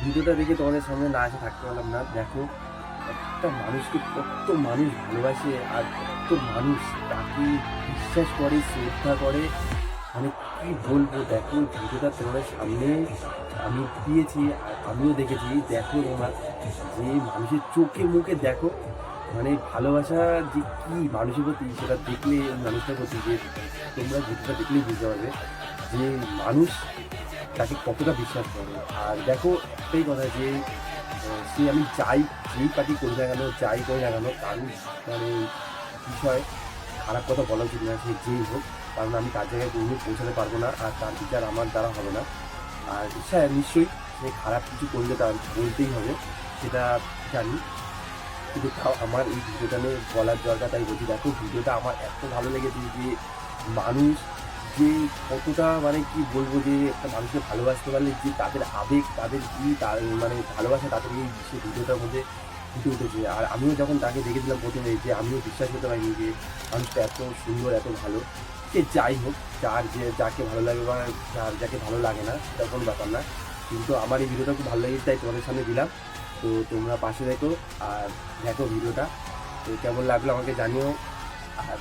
ভিডিওটা দেখে তোমাদের সামনে না এসে থাকতে পারলাম না। দেখো একটা মানুষকে কত মানুষ ভালোবাসে আর কত মানুষ তাকে বিশ্বাস করে, শ্রদ্ধা করে, মানে কি বলবো। দেখো ভিডিওটা তোমাদের সামনে আমি দিয়েছি আর আমিও দেখেছি। দেখো তোমরা যে মানুষের চোখে মুখে দেখো, মানে ভালোবাসা যে কি মানুষের প্রতি, সেটা দেখলে মানুষটার প্রতি যে তোমরা ভিডিওটা দেখলেই বুঝতে পারবে যে মানুষ তাকে কতটা বিশ্বাস করে। আর দেখো একটাই কথা যে সে আমি যাই, যেই পার্টি করি না কেন, যাই করি না কেন, তার মানে বিষয় খারাপ কথা বলা উচিত না, সে যেই হোক। কারণ আমি তার জায়গায় কোনোদিন পৌঁছাতে পারবো না আর তার বিচার আমার দ্বারা হবে না। আর হ্যাঁ নিশ্চয়ই সে খারাপ কিছু করলে তার বলতেই হবে, সেটা জানি। কিন্তু তাও আমার এই ভিডিওটা নিয়ে বলার দরকার, তাই বলছি। দেখো ভিডিওটা আমার এত ভালো লেগেছে যে মানুষ যে কতটা, মানে কি বলবো, যে একটা মানুষকে ভালোবাসতে পারলে যে তাদের আবেগ, তাদের কি তার মানে ভালোবাসা, তাদের এই সে ভিডিওটার মধ্যে ফুটে উঠেছে। আর আমিও যখন তাকে দেখেছিলাম প্রথমে, যে আমিও বিশ্বাস করতে পারিনি যে মানুষটা এত সুন্দর, এত ভালো। সে যাই হোক, যার যে যাকে ভালো লাগে বা যার যাকে ভালো লাগে না, সেটা কোনো ব্যাপার না। কিন্তু আমার এই ভিডিওটা খুব ভালো লেগেছে, তাই তোমাদের সামনে দিলাম। তো তোমরা পাশে দেখো আর দেখো ভিডিওটা। তো কেমন লাগলো আমাকে জানিও। আর